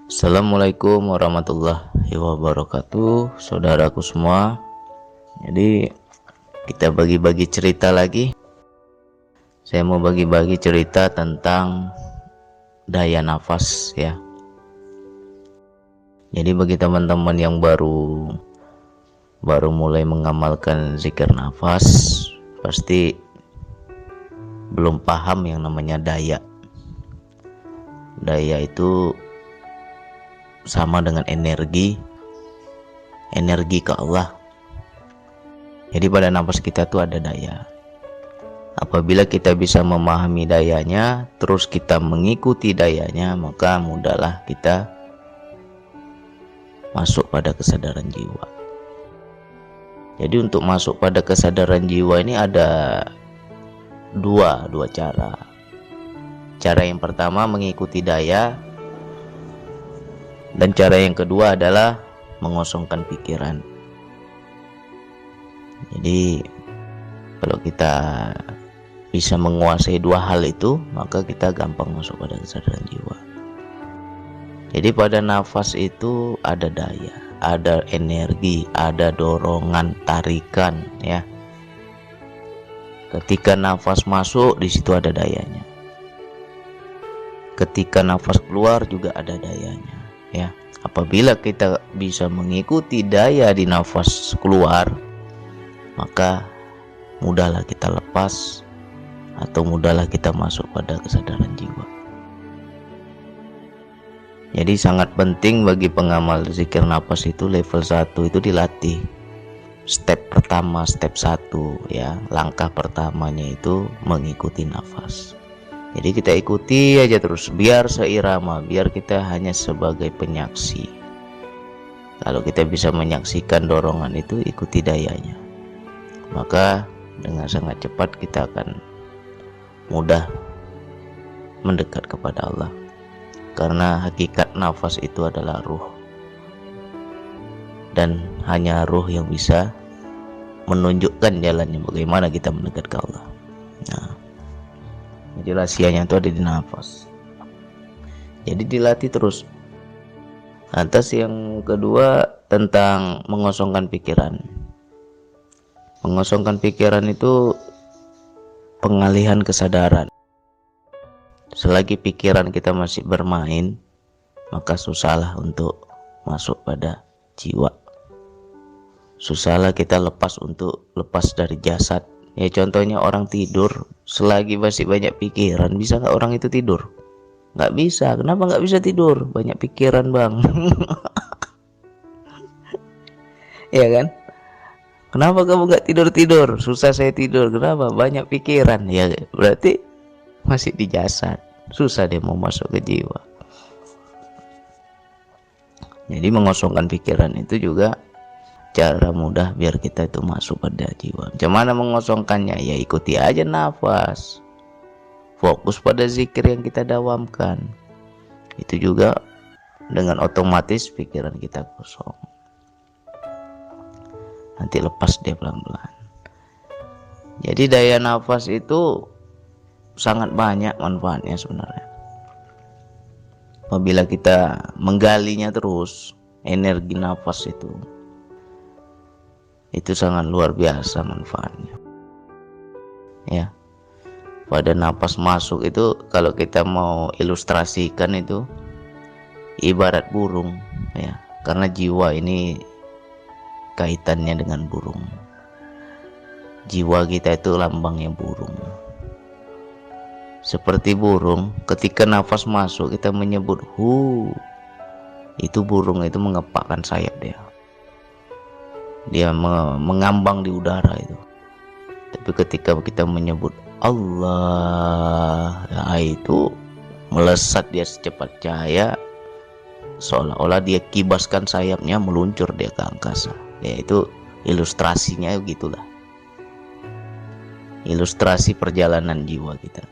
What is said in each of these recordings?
Assalamualaikum warahmatullahi wabarakatuh, saudaraku semua. Jadi kita bagi-bagi cerita lagi. Saya mau bagi-bagi cerita tentang daya nafas ya. Jadi bagi teman-teman yang baru mulai mengamalkan zikir nafas, pasti belum paham yang namanya daya. Daya itu sama dengan energi ke Allah. Jadi pada nafas kita tuh ada daya. Apabila kita bisa memahami dayanya, terus kita mengikuti dayanya, maka mudahlah kita masuk pada kesadaran jiwa. Jadi untuk masuk pada kesadaran jiwa ini ada dua cara. Cara yang pertama mengikuti daya, dan cara yang kedua adalah mengosongkan pikiran. Jadi kalau kita bisa menguasai dua hal itu, maka kita gampang masuk pada kesadaran jiwa. Jadi pada nafas itu ada daya, ada energi, ada dorongan, tarikan ya. Ketika nafas masuk, di situ ada dayanya. Ketika nafas keluar juga ada dayanya ya. Apabila kita bisa mengikuti daya di nafas keluar, maka mudahlah kita lepas atau mudahlah kita masuk pada kesadaran jiwa. Jadi sangat penting bagi pengamal zikir nafas itu level 1 itu dilatih. Step pertama, step 1 ya, langkah pertamanya itu mengikuti nafas. Jadi kita ikuti aja terus, biar seirama, biar kita hanya sebagai penyaksi. Kalau kita bisa menyaksikan dorongan itu, ikuti dayanya, maka dengan sangat cepat kita akan mudah mendekat kepada Allah. Karena hakikat nafas itu adalah ruh, dan hanya ruh yang bisa menunjukkan jalannya bagaimana kita mendekat ke Allah. Nah, jadi rahasianya itu ada di nafas. Jadi dilatih terus. Lantas yang kedua tentang mengosongkan pikiran. Mengosongkan pikiran itu pengalihan kesadaran. Selagi pikiran kita masih bermain, maka susahlah untuk masuk pada jiwa. Susahlah kita lepas dari jasad. Ya contohnya orang tidur, selagi masih banyak pikiran, bisa nggak orang itu tidur? Nggak bisa. Kenapa nggak bisa tidur? Banyak pikiran bang. Ya kan? Kenapa kamu nggak tidur? Susah saya tidur. Kenapa? Banyak pikiran. Ya berarti masih di jasad. Susah dia mau masuk ke jiwa. Jadi mengosongkan pikiran itu juga cara mudah biar kita itu masuk pada jiwa. Macam mana mengosongkannya? Ya ikuti aja nafas, fokus pada zikir yang kita dawamkan. Itu juga dengan otomatis pikiran kita kosong. Nanti lepas dia pelan-pelan. Jadi daya nafas itu sangat banyak manfaatnya sebenarnya. Apabila kita menggalinya terus, energi nafas itu sangat luar biasa manfaatnya ya. Pada napas masuk itu, kalau kita mau ilustrasikan itu ibarat burung ya, karena jiwa ini kaitannya dengan burung. Jiwa kita itu lambangnya burung. Seperti burung, ketika nafas masuk kita menyebut hu, itu burung itu mengepakkan sayap dia mengambang di udara itu. Tapi ketika kita menyebut Allah, ya itu melesat dia secepat cahaya, seolah-olah dia kibaskan sayapnya meluncur dia ke angkasa. Ya itu ilustrasinya gitulah. Ilustrasi perjalanan jiwa kita.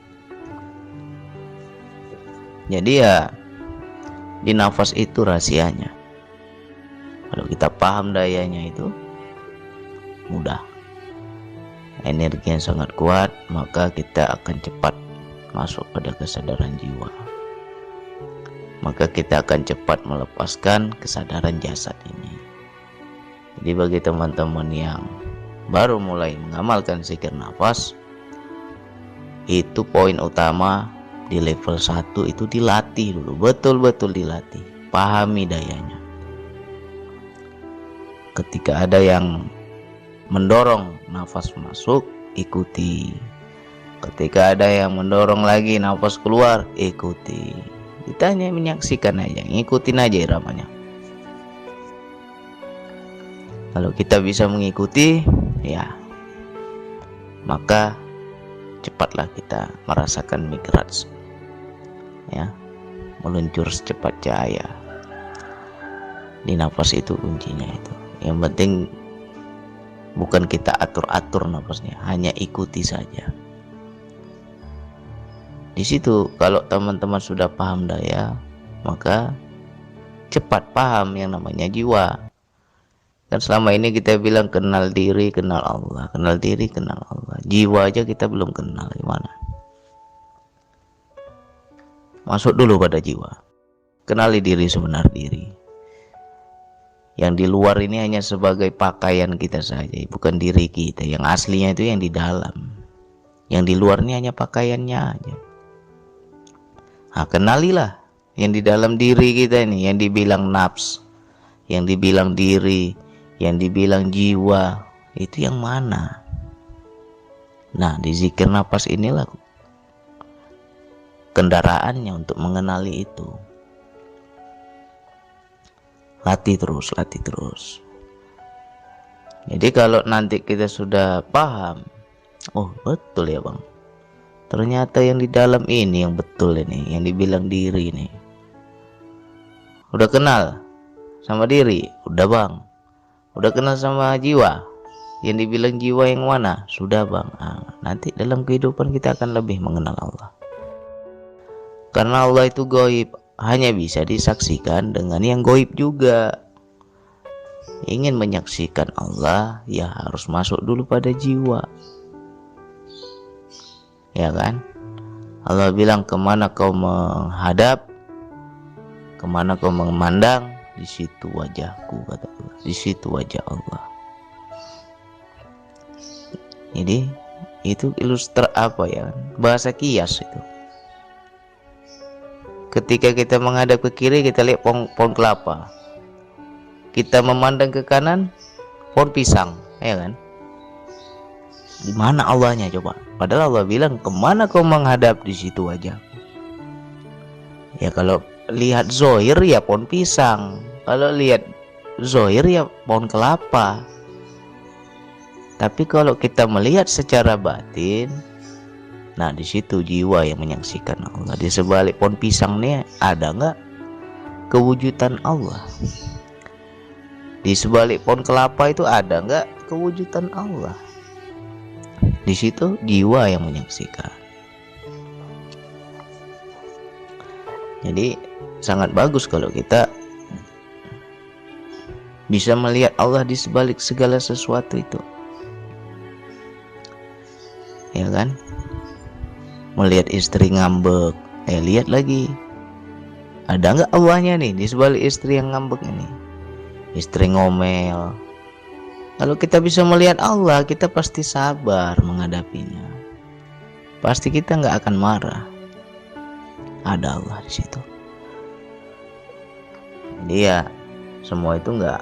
Jadi ya di nafas itu rahasianya. Kalau kita paham dayanya itu mudah, energi yang sangat kuat, maka kita akan cepat masuk pada kesadaran jiwa. maka kita akan cepat melepaskan kesadaran jasad ini. Jadi bagi teman-teman yang baru mulai mengamalkan zikir nafas, itu poin utama di level 1 itu dilatih dulu, betul-betul dilatih, pahami dayanya. Ketika ada yang mendorong nafas masuk, ikuti. Ketika ada yang mendorong lagi nafas keluar, ikuti. Kita hanya menyaksikan aja, ngikutin aja iramanya. Kalau kita bisa mengikuti, ya, maka cepatlah kita merasakan mi'raj, ya, meluncur secepat cahaya. Di nafas itu kuncinya itu. Yang penting bukan kita atur-atur nafasnya, hanya ikuti saja. Di situ kalau teman-teman sudah paham daya, maka cepat paham yang namanya jiwa. Kan selama ini kita bilang kenal diri, kenal Allah, kenal diri, kenal Allah. Jiwa aja kita belum kenal, gimana? Masuk dulu pada jiwa. Kenali diri sebenar diri. Yang di luar ini hanya sebagai pakaian kita saja, bukan diri kita. Yang aslinya itu yang di dalam. Yang di luar ini hanya pakaiannya aja. Nah, kenalilah yang di dalam diri kita ini, yang dibilang nafs, yang dibilang diri, yang dibilang jiwa, itu yang mana? Nah, di zikir nafas inilah kendaraannya untuk mengenali itu. Latih terus, latih terus. Jadi kalau nanti kita sudah paham, oh betul ya bang, ternyata yang di dalam ini yang betul ini, yang dibilang diri ini. Udah kenal sama diri, udah bang. Udah kenal sama jiwa, yang dibilang jiwa yang mana? Sudah bang. Nah, nanti dalam kehidupan kita akan lebih mengenal Allah. Karena Allah itu gaib, hanya bisa disaksikan dengan yang gaib juga. Ingin menyaksikan Allah, ya harus masuk dulu pada jiwa. Ya kan? Allah bilang, kemana kau menghadap, kemana kau memandang, di situ wajahku, kata Allah. Di situ wajah Allah. Jadi itu ilustrasi apa ya? Bahasa kias itu. Ketika kita menghadap ke kiri, kita lihat pohon kelapa. Kita memandang ke kanan, pohon pisang, ya kan? Di mana Allahnya coba? Padahal Allah bilang, kemana kau menghadap, di situ wajahku. Ya kalau lihat zohir ya pohon pisang, kalau lihat zohir ya pohon kelapa. Tapi kalau kita melihat secara batin, nah di situ jiwa yang menyaksikan Allah. Di sebalik pohon pisang nih ada nggak kewujudan Allah? Di sebalik pohon kelapa itu ada nggak kewujudan Allah? Di situ jiwa yang menyaksikan. Jadi sangat bagus kalau kita bisa melihat Allah di sebalik segala sesuatu itu. Ya kan? Melihat istri ngambek, lihat lagi. Ada nggak Allahnya nih di sebalik istri yang ngambek ini? Istri ngomel. Kalau kita bisa melihat Allah, kita pasti sabar menghadapinya. Pasti kita nggak akan marah. Ada Allah di situ. Jadi ya semua itu nggak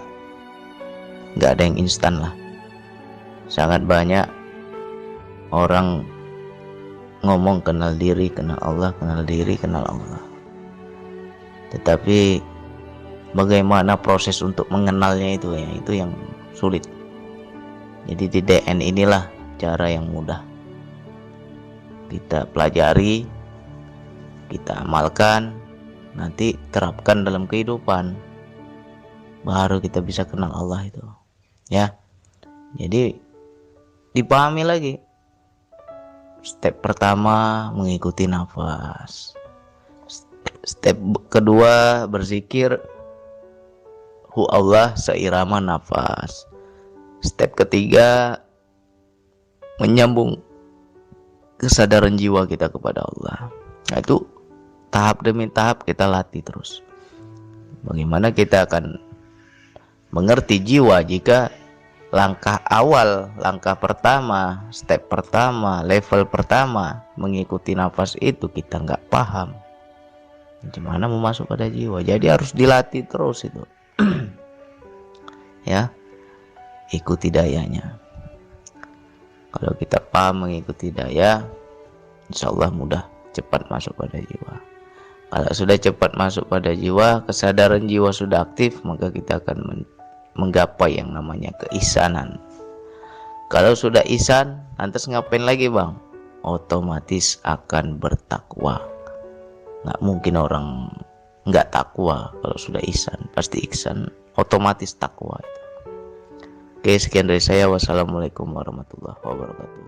ada yang instan lah. Sangat banyak orang ngomong kenal diri, kenal Allah, kenal diri, kenal Allah. Tetapi bagaimana proses untuk mengenalnya itu ya, itu yang sulit. Jadi di DN inilah cara yang mudah. Kita pelajari, kita amalkan, nanti terapkan dalam kehidupan. Baru kita bisa kenal Allah itu. Ya. Jadi dipahami lagi. Step pertama mengikuti nafas. Step kedua berzikir hu Allah seirama nafas. Step ketiga menyambung kesadaran jiwa kita kepada Allah. Nah itu tahap demi tahap kita latih terus. Bagaimana kita akan mengerti jiwa jika langkah awal, langkah pertama, step pertama, level pertama mengikuti nafas itu kita nggak paham. Gimana mau masuk pada jiwa? Jadi harus dilatih terus itu. Ya, ikuti dayanya. Kalau kita paham mengikuti daya, insya Allah mudah cepat masuk pada jiwa. Kalau sudah cepat masuk pada jiwa, kesadaran jiwa sudah aktif, maka kita akan menggapai yang namanya keisanan. Kalau sudah ihsan, lantas ngapain lagi bang? Otomatis akan bertakwa. Nggak mungkin orang nggak takwa kalau sudah ihsan. Pasti ihsan, otomatis takwa. Oke, sekian dari saya. Wassalamualaikum warahmatullahi wabarakatuh.